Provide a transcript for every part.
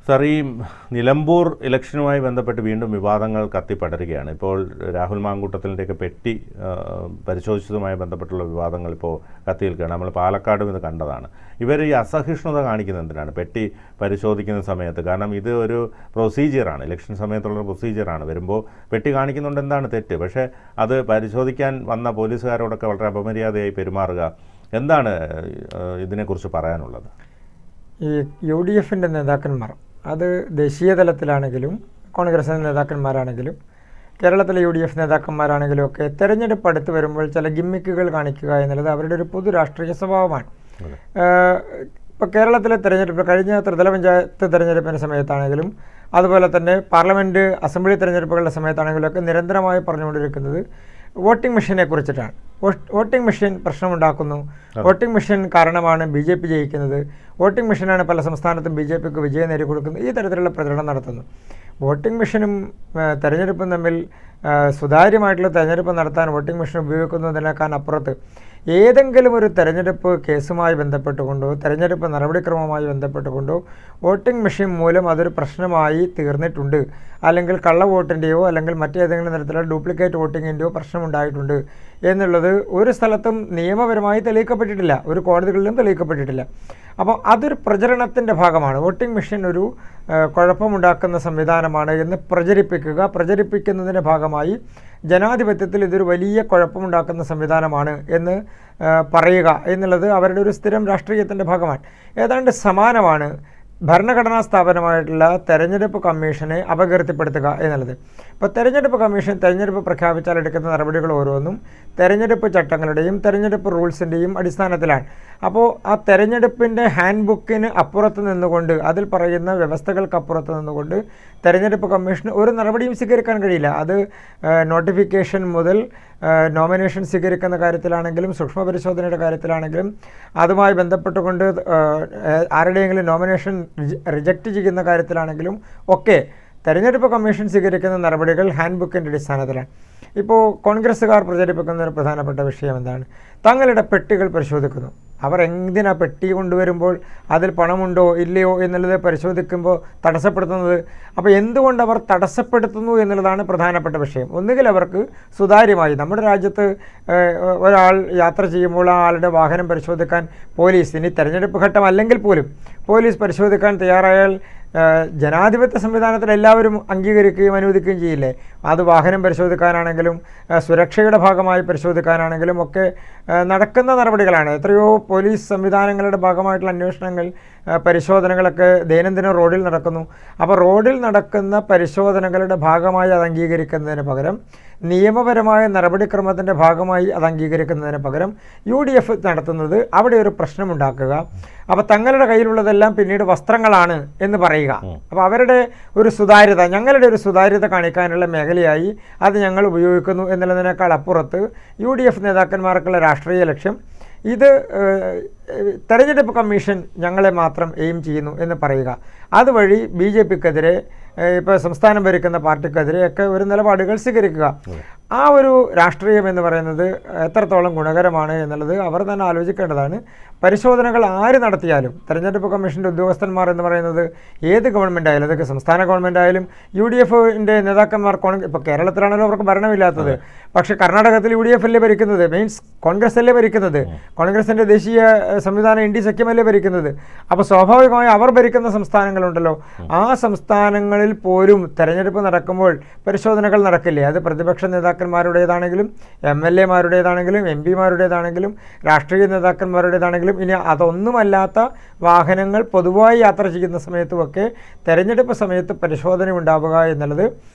Sir, ഈ നിലമ്പൂർ ഇലക്ഷനുമായി ബന്ധപ്പെട്ട് വീണ്ടും വിവാദങ്ങൾ കത്തിപ്പടരുകയാണ്. ഇപ്പോൾ രാഹുൽ മാങ്കൂട്ടത്തിൻ്റെയൊക്കെ പെട്ടി പരിശോധിച്ചതുമായി ബന്ധപ്പെട്ടുള്ള വിവാദങ്ങൾ ഇപ്പോൾ കത്തിയിൽക്കുകയാണ്. നമ്മൾ പാലക്കാടും ഇത് കണ്ടതാണ്. ഇവർ ഈ അസഹിഷ്ണുത കാണിക്കുന്നത് എന്തിനാണ് പെട്ടി പരിശോധിക്കുന്ന സമയത്ത്? കാരണം ഇത് ഒരു പ്രൊസീജിയറാണ്, ഇലക്ഷൻ സമയത്തുള്ള പ്രൊസീജിയറാണ്. വരുമ്പോൾ പെട്ടി കാണിക്കുന്നുണ്ട്, എന്താണ് തെറ്റ്? പക്ഷേ അത് പരിശോധിക്കാൻ വന്ന പോലീസുകാരോടൊക്കെ വളരെ അപമര്യാദയായി പെരുമാറുക, എന്താണ് ഇതിനെക്കുറിച്ച് പറയാനുള്ളത്? ഈ UDF നേതാക്കന്മാർ, അത് ദേശീയ തലത്തിലാണെങ്കിലും കോൺഗ്രസിൻ്റെ നേതാക്കന്മാരാണെങ്കിലും കേരളത്തിലെ UDF നേതാക്കന്മാരാണെങ്കിലും ഒക്കെ തെരഞ്ഞെടുപ്പ് അടുത്ത് വരുമ്പോൾ ചില ഗിമ്മിക്കുകൾ കാണിക്കുക എന്നുള്ളത് അവരുടെ ഒരു പൊതു രാഷ്ട്രീയ സ്വഭാവമാണ്. ഇപ്പോൾ കേരളത്തിലെ തെരഞ്ഞെടുപ്പ്, കഴിഞ്ഞ ത്രിതല പഞ്ചായത്ത് തെരഞ്ഞെടുപ്പിൻ്റെ സമയത്താണെങ്കിലും അതുപോലെ തന്നെ പാർലമെൻറ്റ് അസംബ്ലി തെരഞ്ഞെടുപ്പുകളുടെ സമയത്താണെങ്കിലും ഒക്കെ നിരന്തരമായി പറഞ്ഞുകൊണ്ടിരിക്കുന്നത് വോട്ടിംഗ് മെഷീനെ കുറിച്ചിട്ടാണ്. വോട്ടിംഗ് മെഷീൻ പ്രശ്നമുണ്ടാക്കുന്നു, വോട്ടിംഗ് മെഷീൻ കാരണമാണ് BJP ജയിക്കുന്നത്, വോട്ടിംഗ് മെഷീനാണ് പല സംസ്ഥാനത്തും BJPക്ക് വിജയം നേടിക്കൊടുക്കുന്നത്, ഈ തരത്തിലുള്ള പ്രചരണം നടത്തുന്നു. വോട്ടിംഗ് മെഷീനും തെരഞ്ഞെടുപ്പും തമ്മിൽ സുതാര്യമായിട്ടുള്ള തെരഞ്ഞെടുപ്പ് നടത്താൻ വോട്ടിംഗ് മെഷീൻ ഉപയോഗിക്കുന്നതിനേക്കാൾ അപ്പുറത്ത് ഏതെങ്കിലും ഒരു തെരഞ്ഞെടുപ്പ് കേസുമായി ബന്ധപ്പെട്ടുകൊണ്ടോ തെരഞ്ഞെടുപ്പ് നടപടിക്രമവുമായി ബന്ധപ്പെട്ടുകൊണ്ടോ വോട്ടിംഗ് മെഷീൻ മൂലം അതൊരു പ്രശ്നമായി തീർന്നിട്ടുണ്ട്, അല്ലെങ്കിൽ കള്ള വോട്ടിൻ്റെയോ അല്ലെങ്കിൽ മറ്റേതെങ്കിലും തരത്തിലുള്ള ഡ്യൂപ്ലിക്കേറ്റ് വോട്ടിങ്ങിൻ്റെയോ പ്രശ്നമുണ്ടായിട്ടുണ്ട് എന്നുള്ളത് ഒരു സ്ഥലത്തും നിയമപരമായി തെളിയിക്കപ്പെട്ടിട്ടില്ല, ഒരു കോടതികളിലും തെളിയിക്കപ്പെട്ടിട്ടില്ല. അപ്പോൾ അതൊരു പ്രചരണത്തിൻ്റെ ഭാഗമാണ്. വോട്ടിംഗ് മെഷീൻ ഒരു കുഴപ്പമുണ്ടാക്കുന്ന സംവിധാനമാണ് എന്ന് പ്രചരിപ്പിക്കുന്നതിൻ്റെ ഭാഗമായി ജനാധിപത്യത്തിൽ ഇതൊരു വലിയ കുഴപ്പമുണ്ടാക്കുന്ന സംവിധാനമാണ് എന്ന് പറയുക എന്നുള്ളത് അവരുടെ ഒരു സ്ഥിരം രാഷ്ട്രീയത്തിൻ്റെ ഭാഗമാണ്. ഏതാണ്ട് സമാനമാണ് ഭരണഘടനാ സ്ഥാപനമായിട്ടുള്ള തെരഞ്ഞെടുപ്പ് കമ്മീഷനെ അപകീർത്തിപ്പെടുത്തുക എന്നുള്ളത്. ഇപ്പോൾ തെരഞ്ഞെടുപ്പ് കമ്മീഷൻ തെരഞ്ഞെടുപ്പ് പ്രഖ്യാപിച്ചാൽ എടുക്കുന്ന നടപടികൾ ഓരോന്നും തെരഞ്ഞെടുപ്പ് ചട്ടങ്ങളുടെയും തെരഞ്ഞെടുപ്പ് റൂൾസിൻ്റെയും അടിസ്ഥാനത്തിലാണ്. അപ്പോൾ ആ തെരഞ്ഞെടുപ്പിൻ്റെ ഹാൻഡ് ബുക്കിന് അപ്പുറത്ത് നിന്നുകൊണ്ട്, അതിൽ പറയുന്ന വ്യവസ്ഥകൾക്കപ്പുറത്ത് നിന്നുകൊണ്ട് തെരഞ്ഞെടുപ്പ് കമ്മീഷന് ഒരു നടപടിയും സ്വീകരിക്കാൻ കഴിയില്ല. അത് നോട്ടിഫിക്കേഷൻ മുതൽ നോമിനേഷൻ സ്വീകരിക്കുന്ന കാര്യത്തിലാണെങ്കിലും സൂക്ഷ്മ പരിശോധനയുടെ കാര്യത്തിലാണെങ്കിലും അതുമായി ബന്ധപ്പെട്ടുകൊണ്ട് ആരുടെയെങ്കിലും നോമിനേഷൻ റിജക്റ്റ് ചെയ്യുന്ന കാര്യത്തിലാണെങ്കിലും ഒക്കെ തെരഞ്ഞെടുപ്പ് കമ്മീഷൻ സ്വീകരിക്കുന്ന നടപടികൾ ഹാൻഡ് ബുക്കിൻ്റെ അടിസ്ഥാനത്തിലാണ്. ഇപ്പോൾ കോൺഗ്രസ്സുകാർ പ്രചരിപ്പിക്കുന്ന ഒരു പ്രധാനപ്പെട്ട വിഷയം എന്താണ്? തങ്ങളുടെ പെട്ടികൾ പരിശോധിക്കുന്നു. അവർ എന്തിനാ പെട്ടി കൊണ്ടുവരുമ്പോൾ അതിൽ പണമുണ്ടോ ഇല്ലയോ എന്നുള്ളത് പരിശോധിക്കുമ്പോൾ തടസ്സപ്പെടുത്തുന്നത്? അപ്പോൾ എന്തുകൊണ്ട് അവർ തടസ്സപ്പെടുത്തുന്നു എന്നുള്ളതാണ് പ്രധാനപ്പെട്ട വിഷയം. ഒന്നുകിൽ അവർക്ക് സുതാര്യമായി, നമ്മുടെ രാജ്യത്ത് ഒരാൾ യാത്ര ചെയ്യുമ്പോൾ ആ ആളുടെ വാഹനം പരിശോധിക്കാൻ പോലീസ്, ഇനി തെരഞ്ഞെടുപ്പ് ഘട്ടം അല്ലെങ്കിൽ പോലും പോലീസ് പരിശോധിക്കാൻ തയ്യാറായാൽ ജനാധിപത്യ സംവിധാനത്തിൽ എല്ലാവരും അംഗീകരിക്കുകയും അനുവദിക്കുകയും ചെയ്യില്ലേ? അത് വാഹനം പരിശോധിക്കാനാണെങ്കിലും സുരക്ഷയുടെ ഭാഗമായി പരിശോധിക്കാനാണെങ്കിലും ഒക്കെ നടക്കുന്ന നടപടികളാണ്. എത്രയോ പോലീസ് സംവിധാനങ്ങളുടെ ഭാഗമായിട്ടുള്ള അന്വേഷണങ്ങൾ, പരിശോധനകളൊക്കെ ദൈനംദിനം റോഡിൽ നടക്കുന്നു. അപ്പോൾ റോഡിൽ നടക്കുന്ന പരിശോധനകളുടെ ഭാഗമായി അത് അംഗീകരിക്കുന്നതിന് പകരം, നിയമപരമായ നടപടിക്രമത്തിൻ്റെ ഭാഗമായി അത് അംഗീകരിക്കുന്നതിന് പകരം UDF നടത്തുന്നത് അവിടെ ഒരു പ്രശ്നമുണ്ടാക്കുക. അപ്പോൾ തങ്ങളുടെ കയ്യിലുള്ളതെല്ലാം പിന്നീട് വസ്ത്രങ്ങളാണ് എന്ന് പറയുക. അപ്പോൾ അവരുടെ ഒരു സുതാര്യത, ഞങ്ങളുടെ ഒരു സുതാര്യത കാണിക്കാനുള്ള മേഖലയായി അത് ഞങ്ങൾ ഉപയോഗിക്കുന്നു എന്നുള്ളതിനേക്കാൾ അപ്പുറത്ത് UDF നേതാക്കന്മാർക്കുള്ള രാഷ്ട്രീയ ലക്ഷ്യം ഇത് തെരഞ്ഞെടുപ്പ് കമ്മീഷൻ ഞങ്ങളെ മാത്രം എയിം ചെയ്യുന്നു എന്ന് പറയുക. അതുവഴി BJPക്കെതിരെ, ഇപ്പോൾ സംസ്ഥാനം ഭരിക്കുന്ന പാർട്ടിക്കെതിരെയൊക്കെ ഒരു നിലപാടുകൾ സ്വീകരിക്കുക. ആ ഒരു രാഷ്ട്രീയം എന്ന് പറയുന്നത് എത്രത്തോളം ഗുണകരമാണ് എന്നുള്ളത് അവർ തന്നെ ആലോചിക്കേണ്ടതാണ്. പരിശോധനകൾ ആര് നടത്തിയാലും തെരഞ്ഞെടുപ്പ് കമ്മീഷൻ്റെ ഉദ്യോഗസ്ഥന്മാർ എന്ന് പറയുന്നത് ഏത് ഗവൺമെൻറ് ആയാലും, അതൊക്കെ സംസ്ഥാന ഗവൺമെൻറ് ആയാലും UDFൻ്റെ നേതാക്കന്മാർ, ഇപ്പോൾ കേരളത്തിലാണല്ലോ അവർക്ക് ഭരണമില്ലാത്തത്, പക്ഷേ കർണാടകത്തിൽ UDF അല്ലേ ഭരിക്കുന്നത്, മീൻസ് കോൺഗ്രസ് അല്ലേ ഭരിക്കുന്നത്, കോൺഗ്രസിൻ്റെ ദേശീയ സംവിധാനം ND സഖ്യമല്ലേ ഭരിക്കുന്നത്. അപ്പോൾ സ്വാഭാവികമായി അവർ ഭരിക്കുന്ന സംസ്ഥാനങ്ങളുണ്ടല്ലോ, ആ സംസ്ഥാനങ്ങളിൽ പോലും തെരഞ്ഞെടുപ്പ് നടക്കുമ്പോൾ പരിശോധനകൾ നടക്കില്ലേ? അത് പ്രതിപക്ഷ നേതാക്കന്മാരുടേതാണെങ്കിലും MLA മാരുടേതാണെങ്കിലും MP മാരുടേതാണെങ്കിലും രാഷ്ട്രീയ നേതാക്കന്മാരുടേതാണെങ്കിലും, ഇനി അതൊന്നുമല്ലാത്ത വാഹനങ്ങൾ പൊതുവായി യാത്ര ചെയ്യുന്ന സമയത്തുമൊക്കെ തെരഞ്ഞെടുപ്പ് സമയത്ത് പരിശോധന ഉണ്ടാവുക എന്നുള്ളത്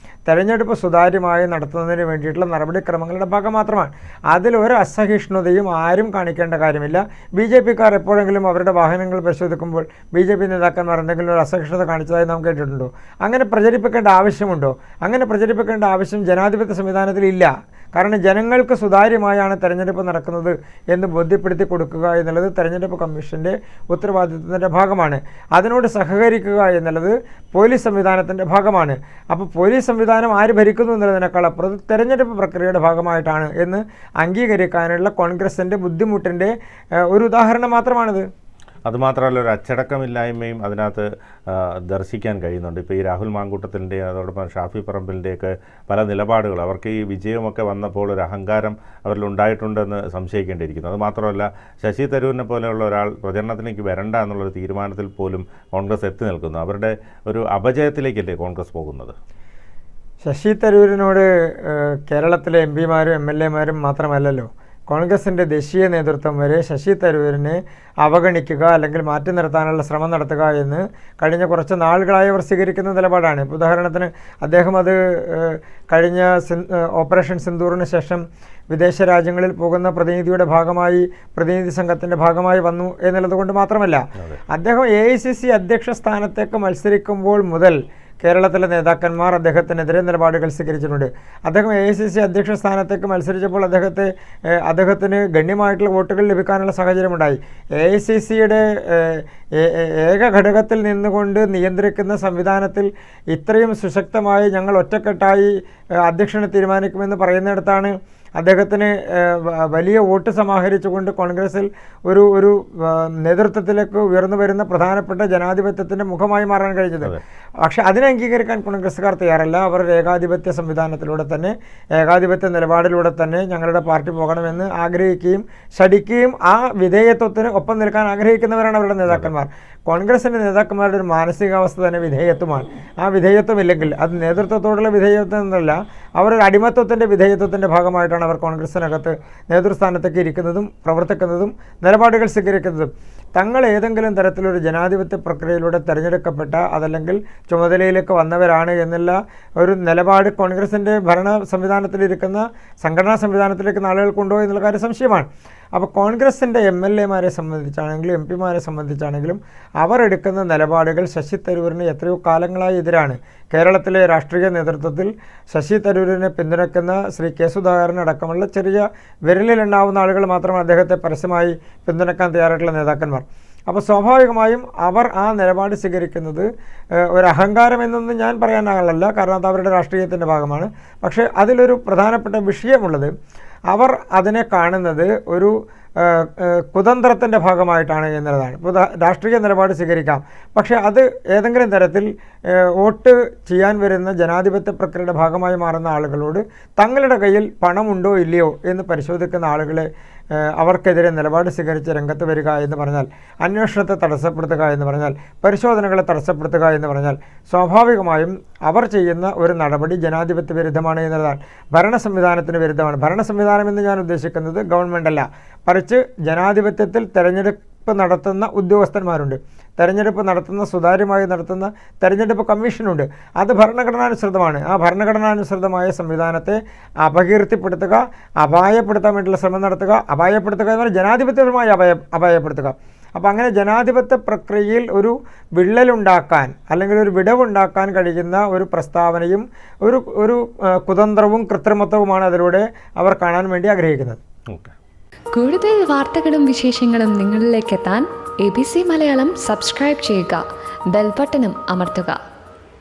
തെരഞ്ഞെടുപ്പ് സുതാര്യമായി നടത്തുന്നതിന് വേണ്ടിയിട്ടുള്ള നടപടിക്രമങ്ങളുടെ ഭാഗം മാത്രമാണ്. അതിലൊരു അസഹിഷ്ണുതയും ആരും കാണിക്കേണ്ട കാര്യമില്ല. BJPക്കാർ എപ്പോഴെങ്കിലും അവരുടെ വാഹനങ്ങൾ പരിശോധിക്കുമ്പോൾ BJP നേതാക്കന്മാർ എന്തെങ്കിലും ഒരു അസഹിഷ്ണുത കാണിച്ചതായി നാം കേട്ടിട്ടുണ്ടോ? അങ്ങനെ പ്രചരിപ്പിക്കേണ്ട ആവശ്യമുണ്ടോ? അങ്ങനെ പ്രചരിപ്പിക്കേണ്ട ആവശ്യം ജനാധിപത്യ സംവിധാനത്തിൽ ഇല്ല. കാരണം ജനങ്ങൾക്ക് സുതാര്യമായാണ് തെരഞ്ഞെടുപ്പ് നടക്കുന്നത് എന്ന് ബോധ്യപ്പെടുത്തി കൊടുക്കുക എന്നുള്ളത് തെരഞ്ഞെടുപ്പ് കമ്മീഷൻ്റെ ഉത്തരവാദിത്വത്തിൻ്റെ ഭാഗമാണ്. അതിനോട് സഹകരിക്കുക എന്നുള്ളത് പോലീസ് സംവിധാനത്തിൻ്റെ ഭാഗമാണ്. അപ്പോൾ പോലീസ് സംവിധാനം ആര് ഭരിക്കുന്നു എന്നുള്ളതിനേക്കാൾ അപ്പുറത്ത് തെരഞ്ഞെടുപ്പ് പ്രക്രിയയുടെ ഭാഗമായിട്ടാണ് എന്ന് അംഗീകരിക്കാനുള്ള കോൺഗ്രസിൻ്റെ ബുദ്ധിമുട്ടിൻ്റെ ഒരു ഉദാഹരണം മാത്രമാണിത്. അതുമാത്രമല്ല ഒരു അച്ചടക്കമില്ലായ്മയും അതിനകത്ത് ദർശിക്കാൻ കഴിയുന്നുണ്ട്. ഇപ്പോൾ ഈ രാഹുൽ മാങ്കൂട്ടത്തിൻ്റെയും അതോടൊപ്പം ഷാഫി പറമ്പിലിൻ്റെയൊക്കെ പല നിലപാടുകൾ അവർക്ക് ഈ വിജയമൊക്കെ വന്നപ്പോൾ ഒരു അഹങ്കാരം അവരിലുണ്ടായിട്ടുണ്ടെന്ന് സംശയിക്കേണ്ടിയിരിക്കുന്നു. അതുമാത്രമല്ല ശശി തരൂരിനെ പോലെയുള്ള ഒരാൾ പ്രചരണത്തിലേക്ക് വരണ്ട എന്നുള്ളൊരു തീരുമാനത്തിൽ പോലും കോൺഗ്രസ് എത്തി നിൽക്കുന്നു. അവരുടെ ഒരു അപജയത്തിലേക്കല്ലേ കോൺഗ്രസ് പോകുന്നത്? ശശി തരൂരിനോട് കേരളത്തിലെ എം പിമാരും എം എൽ എമാരും മാത്രമല്ലല്ലോ, കോൺഗ്രസിൻ്റെ ദേശീയ നേതൃത്വം വരെ ശശി തരൂരിനെ അവഗണിക്കുക അല്ലെങ്കിൽ മാറ്റി നിർത്താനുള്ള ശ്രമം നടത്തുക എന്ന് കഴിഞ്ഞ കുറച്ച് നാളുകളായി അവർ സ്വീകരിക്കുന്ന നിലപാടാണ്. ഇപ്പോൾ ഉദാഹരണത്തിന് അദ്ദേഹം അത് കഴിഞ്ഞ ഓപ്പറേഷൻ സിന്ദൂറിന് ശേഷം വിദേശ രാജ്യങ്ങളിൽ പോകുന്ന പ്രതിനിധി സംഘത്തിൻ്റെ ഭാഗമായി വന്നു എന്നുള്ളത് കൊണ്ട് മാത്രമല്ല, അദ്ദേഹം AICC അധ്യക്ഷ സ്ഥാനത്തേക്ക് മത്സരിക്കുമ്പോൾ മുതൽ കേരളത്തിലെ നേതാക്കന്മാർ അദ്ദേഹത്തിനെതിരെ നിലപാടുകൾ സ്വീകരിച്ചിട്ടുണ്ട്. അദ്ദേഹം AICC അധ്യക്ഷ സ്ഥാനത്തേക്ക് മത്സരിച്ചപ്പോൾ അദ്ദേഹത്തിന് ഗണ്യമായിട്ടുള്ള വോട്ടുകൾ ലഭിക്കാനുള്ള സാഹചര്യമുണ്ടായി. AICCയുടെ ഏക ഘടകത്തിൽ നിന്നുകൊണ്ട് നിയന്ത്രിക്കുന്ന സംവിധാനത്തിൽ ഇത്രയും സുശക്തമായി ഞങ്ങൾ ഒറ്റക്കെട്ടായി അധ്യക്ഷനെ തീരുമാനിക്കുമെന്ന് പറയുന്നിടത്താണ് അദ്ദേഹത്തിന് വലിയ വോട്ട് സമാഹരിച്ചുകൊണ്ട് കോൺഗ്രസിൽ ഒരു നേതൃത്വത്തിലേക്ക് ഉയർന്നു വരുന്ന പ്രധാനപ്പെട്ട ജനാധിപത്യത്തിൻ്റെ മുഖമായി മാറാൻ കഴിഞ്ഞത്. പക്ഷേ അതിനെ അംഗീകരിക്കാൻ കോൺഗ്രസ്സുകാർ തയ്യാറല്ല. അവർ ഏകാധിപത്യ സംവിധാനത്തിലൂടെ തന്നെ, ഏകാധിപത്യ നിലപാടിലൂടെ തന്നെ ഞങ്ങളുടെ പാർട്ടി പോകണമെന്ന് ആഗ്രഹിക്കുകയും ശഠിക്കുകയും ആ വിധേയത്വത്തിന് ഒപ്പം നിൽക്കാൻ ആഗ്രഹിക്കുന്നവരാണ് അവരുടെ നേതാക്കന്മാർ. കോൺഗ്രസിൻ്റെ നേതാക്കന്മാരുടെ ഒരു മാനസികാവസ്ഥ തന്നെ വിധേയത്വമാണ്. ആ വിധേയത്വമില്ലെങ്കിൽ അത് നേതൃത്വത്തോടുള്ള വിധേയത്വം എന്നല്ല, അവരൊരു അടിമത്വത്തിൻ്റെ വിധേയത്വത്തിൻ്റെ ഭാഗമായിട്ടാണ് അവർ കോൺഗ്രസിനകത്ത് നേതൃസ്ഥാനത്തേക്ക് ഇരിക്കുന്നതും പ്രവർത്തിക്കുന്നതും നിലപാടുകൾ സ്വീകരിക്കുന്നതും. തങ്ങൾ ഏതെങ്കിലും തരത്തിലൊരു ജനാധിപത്യ പ്രക്രിയയിലൂടെ തിരഞ്ഞെടുക്കപ്പെട്ട അതല്ലെങ്കിൽ ചുമതലയിലേക്ക് വന്നവരാണ് എന്നുള്ള ഒരു നിലപാട് കോൺഗ്രസിൻ്റെ ഭരണ സംവിധാനത്തിലിരിക്കുന്ന സംഘടനാ സംവിധാനത്തിലേക്ക് ആളുകൾക്കുണ്ടോ എന്നുള്ള കാര്യം സംശയമാണ്. അപ്പോൾ കോൺഗ്രസിൻ്റെ MLA മാരെ സംബന്ധിച്ചാണെങ്കിലും MP മാരെ സംബന്ധിച്ചാണെങ്കിലും അവർ എടുക്കുന്ന നിലപാടുകൾ ശശി തരൂരിന് എത്രയോ കാലങ്ങളായി എതിരാണ്. കേരളത്തിലെ രാഷ്ട്രീയ നേതൃത്വത്തിൽ ശശി തരൂരിനെ പിന്തുണയ്ക്കുന്ന ശ്രീ K. സുധാകരൻ അടക്കമുള്ള ചെറിയ വിരലിലുണ്ടാവുന്ന ആളുകൾ മാത്രമാണ് അദ്ദേഹത്തെ പരസ്യമായി പിന്തുണയ്ക്കാൻ തയ്യാറായിട്ടുള്ള നേതാക്കന്മാർ. അപ്പോൾ സ്വാഭാവികമായും അവർ ആ നിലപാട് സ്വീകരിക്കുന്നത് ഒരു അഹങ്കാരം എന്നൊന്നും ഞാൻ പറയാനാളല്ല, കാരണം അത് അവരുടെ രാഷ്ട്രീയത്തിൻ്റെ ഭാഗമാണ്. പക്ഷേ അതിലൊരു പ്രധാനപ്പെട്ട വിഷയമുള്ളത്, അവർ അതിനെ കാണുന്നത് ഒരു കുതന്ത്രത്തിൻ്റെ ഭാഗമായിട്ടാണ് എന്നുള്ളതാണ്. ഇപ്പോൾ രാഷ്ട്രീയ നിലപാട് സ്വീകരിക്കാം, പക്ഷേ അത് ഏതെങ്കിലും തരത്തിൽ വോട്ട് ചെയ്യാൻ വരുന്ന ജനാധിപത്യ പ്രക്രിയയുടെ ഭാഗമായി മാറുന്ന ആളുകളോട് തങ്ങളുടെ കയ്യിൽ പണമുണ്ടോ ഇല്ലയോ എന്ന് പരിശോധിക്കുന്ന ആളുകളെ അവർക്കെതിരെ നിലപാട് സ്വീകരിച്ച് രംഗത്ത് വരിക എന്ന് പറഞ്ഞാൽ, അന്വേഷണത്തെ തടസ്സപ്പെടുത്തുക എന്ന് പറഞ്ഞാൽ, പരിശോധനകളെ തടസ്സപ്പെടുത്തുക എന്ന് പറഞ്ഞാൽ സ്വാഭാവികമായും അവർ ചെയ്യുന്ന ഒരു നടപടി ജനാധിപത്യ വിരുദ്ധമാണ് എന്നതാണ്, ഭരണ സംവിധാനത്തിന് വിരുദ്ധമാണ്. ഭരണ സംവിധാനം എന്ന് ഞാൻ ഉദ്ദേശിക്കുന്നത് ഗവൺമെൻറ് അല്ല, മറിച്ച് ജനാധിപത്യത്തിൽ തെരഞ്ഞെടുപ്പ് നടത്തുന്ന ഉദ്യോഗസ്ഥന്മാരുണ്ട്, തെരഞ്ഞെടുപ്പ് നടത്തുന്ന സുതാര്യമായി നടത്തുന്ന തെരഞ്ഞെടുപ്പ് കമ്മീഷനുണ്ട്. അത് ഭരണഘടനാനുസൃതമാണ്. ആ ഭരണഘടനാനുസൃതമായ സംവിധാനത്തെ അപകീർത്തിപ്പെടുത്തുക, അപായപ്പെടുത്താൻ വേണ്ടിയുള്ള ശ്രമം നടത്തുക, അപായപ്പെടുത്തുക എന്ന് പറഞ്ഞാൽ ജനാധിപത്യപരമായി അപായപ്പെടുത്തുക. അപ്പോൾ അങ്ങനെ ജനാധിപത്യ പ്രക്രിയയിൽ ഒരു വിള്ളലുണ്ടാക്കാൻ അല്ലെങ്കിൽ ഒരു വിടവുണ്ടാക്കാൻ കഴിയുന്ന ഒരു പ്രസ്താവനയും ഒരു കുതന്ത്രവും കൃത്രിമത്വവുമാണ് അതിലൂടെ അവർ കാണാൻ വേണ്ടി ആഗ്രഹിക്കുന്നത്. കൂടുതൽ വാർത്തകളും വിശേഷങ്ങളും നിങ്ങളിലേക്ക് എത്താൻ ABC മലയാളം സബ്സ്ക്രൈബ് ചെയ്യുക, ബെൽ ബട്ടണും അമർത്തുക.